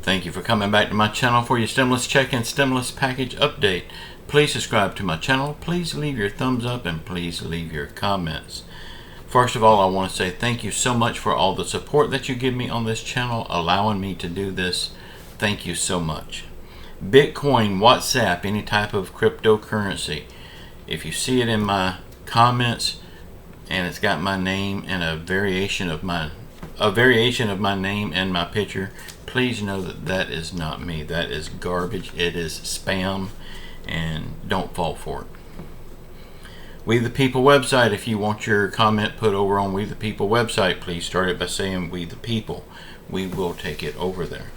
Thank you for coming back to my channel for your stimulus check and stimulus package update. Please subscribe to my channel, please leave your thumbs up, and please leave your comments. First of all, I want to say thank you so much for all the support that you give me on this channel, allowing me to do this. Thank you so much. Bitcoin, WhatsApp, any type of cryptocurrency. If you see it in my comments and it's got my name and a variation of my name and my picture, please know that that is not me. That is garbage. It is spam, and don't fall for it. We the People website, if you want your comment put over on We the People website, please start it by saying We the People. We will take it over there.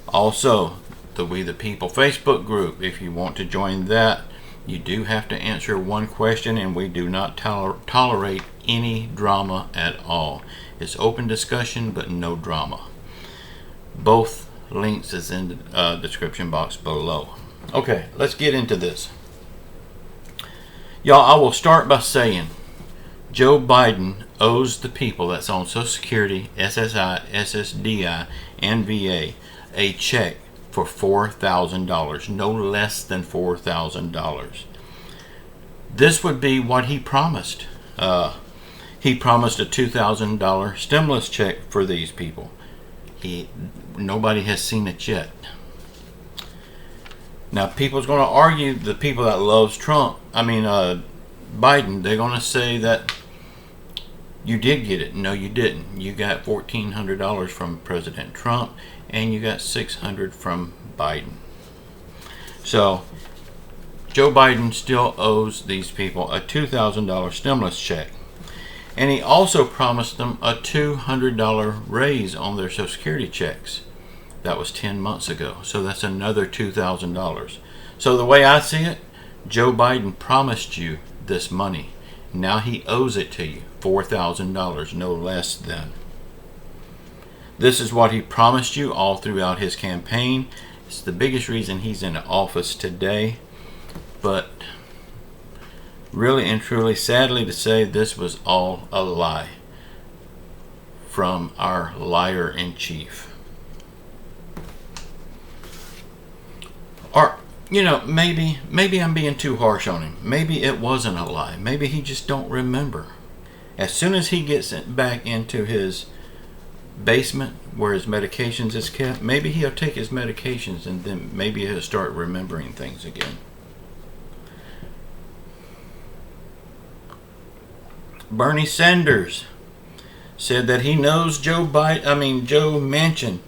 Also, the We the People Facebook group, if you want to join that, you do have to answer one question, and we do not tolerate any drama at all. It's open discussion, but no drama. Both links is in the description box below. Okay, let's get into this. Y'all, I will start by saying Joe Biden owes the people that's on Social Security, SSI, SSDI, and VA a check for $4,000, no less than $4,000. This would be what he promised. He promised a $2,000 stimulus check for these people. Nobody has seen it yet. Now, people's going to argue, the people that loves Biden, they're going to say that you did get it. No, you didn't. You got $1,400 from President Trump, and you got $600 from Biden. So, Joe Biden still owes these people a $2,000 stimulus check. And he also promised them a $200 raise on their Social Security checks. That was 10 months ago. So that's another $2,000. So the way I see it, Joe Biden promised you this money. Now he owes it to you. $4,000, no less than. This is what he promised you all throughout his campaign. It's the biggest reason he's in office today. But really and truly, sadly to say, this was all a lie from our liar-in-chief. Or, maybe I'm being too harsh on him. Maybe it wasn't a lie. Maybe he just don't remember. As soon as he gets back into his basement where his medications is kept, maybe he'll take his medications, and then maybe he'll start remembering things again. Bernie Sanders said that he knows Joe Manchin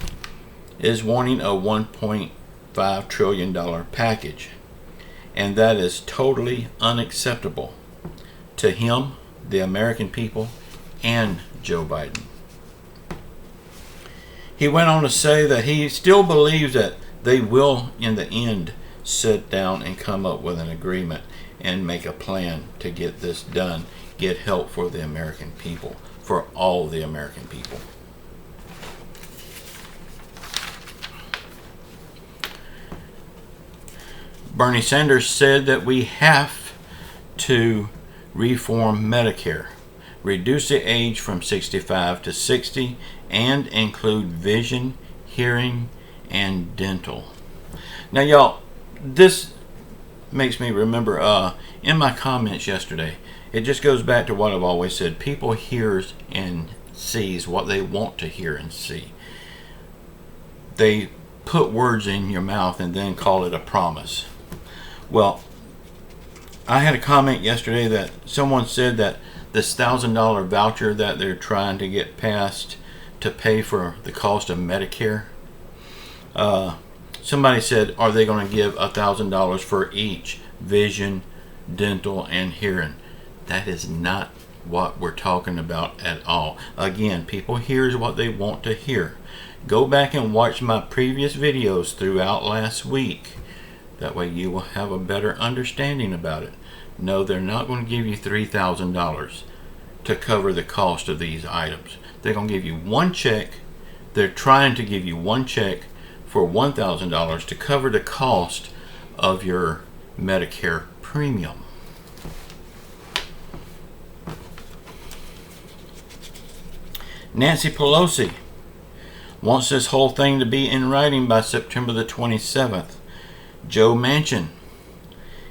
is wanting a $1.5 trillion package, and that is totally unacceptable to him, the American people, and Joe Biden. He went on to say that he still believes that they will, in the end, sit down and come up with an agreement and make a plan to get this done, get help for the American people, for all the American people. Bernie Sanders said that we have to reform Medicare, reduce the age from 65 to 60, and include vision, hearing, and dental. Now, y'all, this makes me remember in my comments yesterday, it just goes back to what I've always said. People hears and sees what they want to hear and see. They put words in your mouth and then call it a promise. Well, I had a comment yesterday that someone said that this $1,000 voucher that they're trying to get passed to pay for the cost of Medicare, somebody said, are they going to give $1,000 for each vision, dental, and hearing? That is not what we're talking about at all. Again, people hears what they want to hear. Go back and watch my previous videos throughout last week. That way you will have a better understanding about it. No, they're not going to give you $3,000 to cover the cost of these items. They're going to give you one check. They're trying to give you one check for $1,000 to cover the cost of your Medicare premium. Nancy Pelosi wants this whole thing to be in writing by September the 27th. Joe Manchin,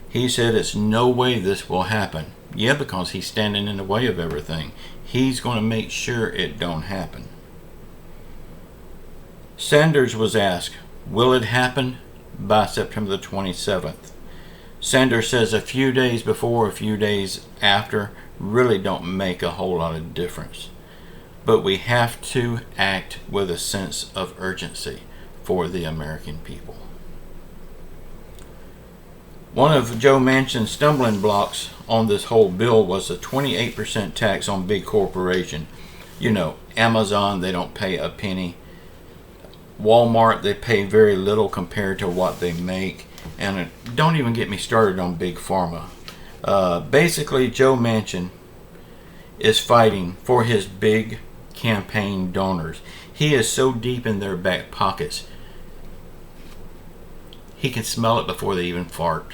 he said it's no way this will happen. Yeah, because he's standing in the way of everything. He's going to make sure it don't happen. Sanders was asked, will it happen by September the 27th? Sanders says a few days before, a few days after really don't make a whole lot of difference. But we have to act with a sense of urgency for the American people. One of Joe Manchin's stumbling blocks on this whole bill was a 28% tax on big corporation. You know, Amazon, they don't pay a penny. Walmart, they pay very little compared to what they make. And don't even get me started on big pharma. Basically, Joe Manchin is fighting for his big campaign donors. He is so deep in their back pockets, he can smell it before they even fart.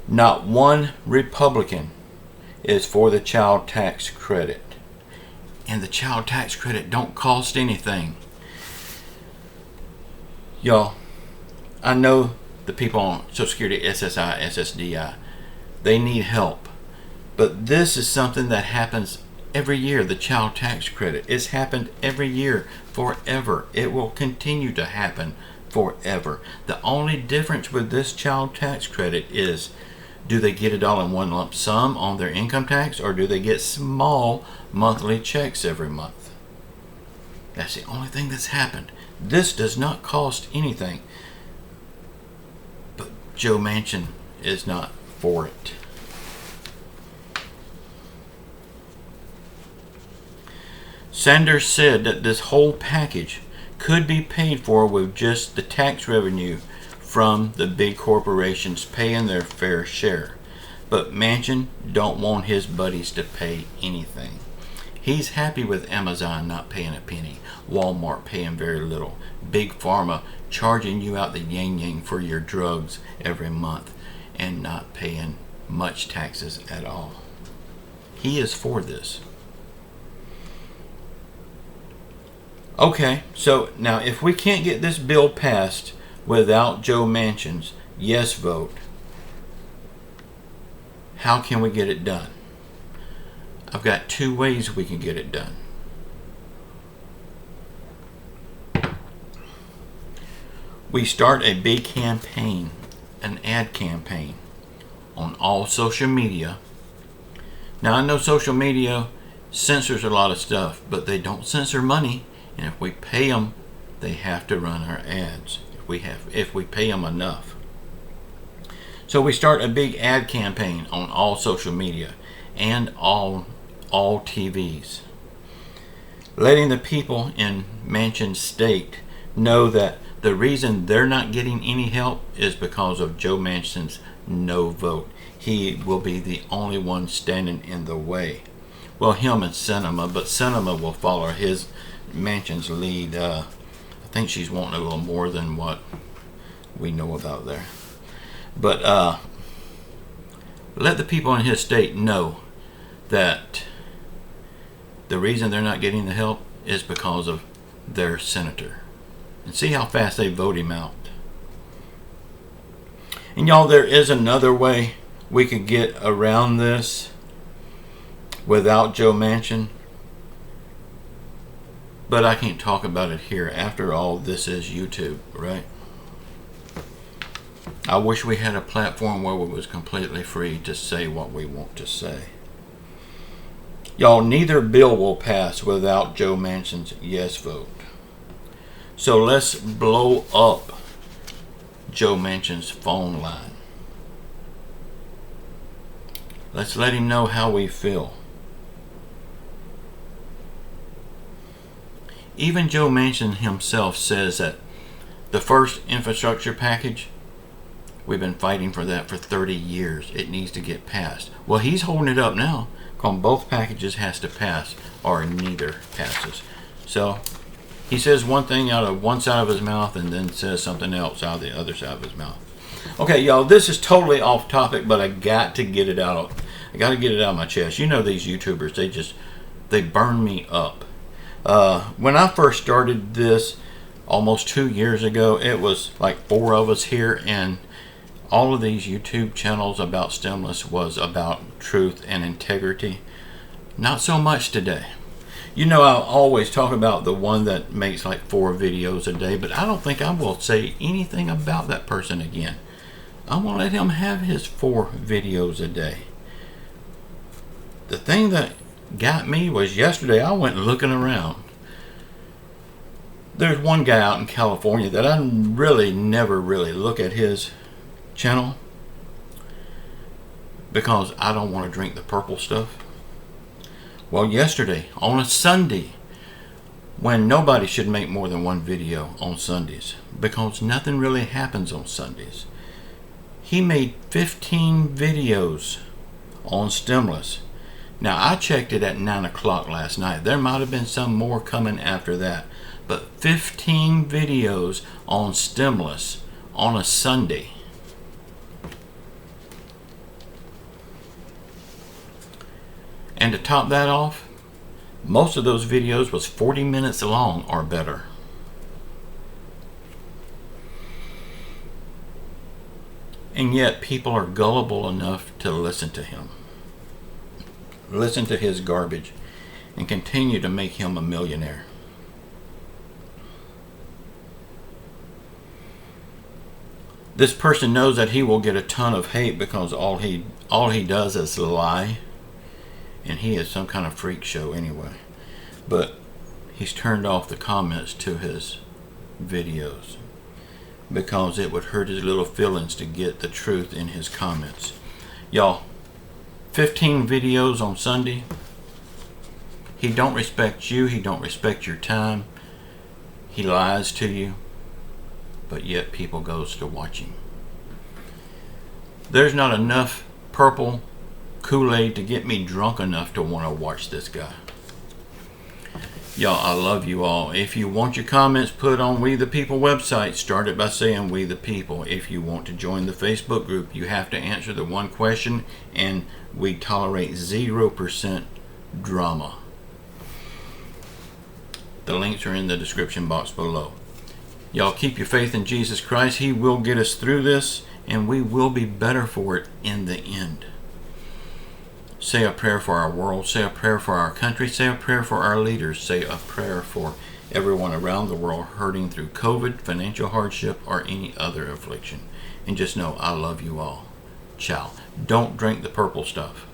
Not one Republican is for the child tax credit. And the child tax credit don't cost anything. Y'all, I know the people on Social Security, SSI, SSDI, they need help. But this is something that happens every year, the child tax credit. It's happened every year forever. It will continue to happen forever. The only difference with this child tax credit is, do they get it all in one lump sum on their income tax, or do they get small monthly checks every month? That's the only thing that's happened. This does not cost anything. But Joe Manchin is not for it. Sanders said that this whole package could be paid for with just the tax revenue from the big corporations paying their fair share. But Manchin don't want his buddies to pay anything. He's happy with Amazon not paying a penny, Walmart paying very little, Big Pharma charging you out the yang-yang for your drugs every month and not paying much taxes at all. He is for this. Okay, so now if we can't get this bill passed without Joe Manchin's yes vote, how can we get it done? I've got two ways we can get it done. We start a big campaign, an ad campaign on all social media. Now I know social media censors a lot of stuff, but they don't censor money. And if we pay them, they have to run our ads. If we pay them enough. So we start a big ad campaign on all social media and all TVs, letting the people in Manchin's state know that the reason they're not getting any help is because of Joe Manchin's no vote. He will be the only one standing in the way. Well, him and Sinema, but Sinema will follow his Manchin's lead. I think she's wanting a little more than what we know about there. But let the people in his state know that the reason they're not getting the help is because of their senator. And see how fast they vote him out. And y'all, there is another way we could get around this without Joe Manchin. But I can't talk about it here. After all, this is YouTube, right? I wish we had a platform where we was completely free to say what we want to say. Y'all, neither bill will pass without Joe Manchin's yes vote. So let's blow up Joe Manchin's phone line. Let's let him know how we feel. Even Joe Manchin himself says that the first infrastructure package, we've been fighting for that for 30 years. It needs to get passed. Well, he's holding it up now, because both packages has to pass or neither passes. So he says one thing out of one side of his mouth and then says something else out of the other side of his mouth. Okay, y'all, this is totally off topic, but I got to get it out. I got to get it out of my chest. You know these YouTubers, they just They burn me up. When I first started this almost 2 years ago, it was like 4 of us here, and all of these YouTube channels about stemless was about truth and integrity. Not so much today. You know, I always talk about the one that makes like 4 videos a day, but I don't think I will say anything about that person again. I want to let him have his 4 videos a day. The thing that got me was yesterday I went looking around. There's one guy out in California that I really never really look at his channel because I don't want to drink the purple stuff. Well, yesterday on a Sunday, when nobody should make more than 1 video on Sundays because nothing really happens on Sundays, he made 15 videos on stemless. Now, I checked it at 9 o'clock last night. There might have been some more coming after that, but 15 videos on stemless on a Sunday. And to top that off, most of those videos was 40 minutes long or better. And yet people are gullible enough to listen to him. Listen to his garbage and continue to make him a millionaire. This person knows that he will get a ton of hate because all he does is lie. And he is some kind of freak show anyway. But he's turned off the comments to his videos because it would hurt his little feelings to get the truth in his comments. Y'all, 15 videos on Sunday. He don't respect you. He don't respect your time. He lies to you. But yet people goes to watch him. There's not enough purple Kool-Aid to get me drunk enough to want to watch this guy. Y'all, I love you all. If you want your comments put on We the People website, start it by saying We the People. If you want to join the Facebook group, you have to answer the one question, and we tolerate 0% drama. The links are in the description box below. Y'all keep your faith in Jesus Christ. He will get us through this, and we will be better for it in the end. Say a prayer for our world. Say a prayer for our country. Say a prayer for our leaders. Say a prayer for everyone around the world hurting through COVID, financial hardship, or any other affliction. And just know I love you all. Ciao. Don't drink the purple stuff.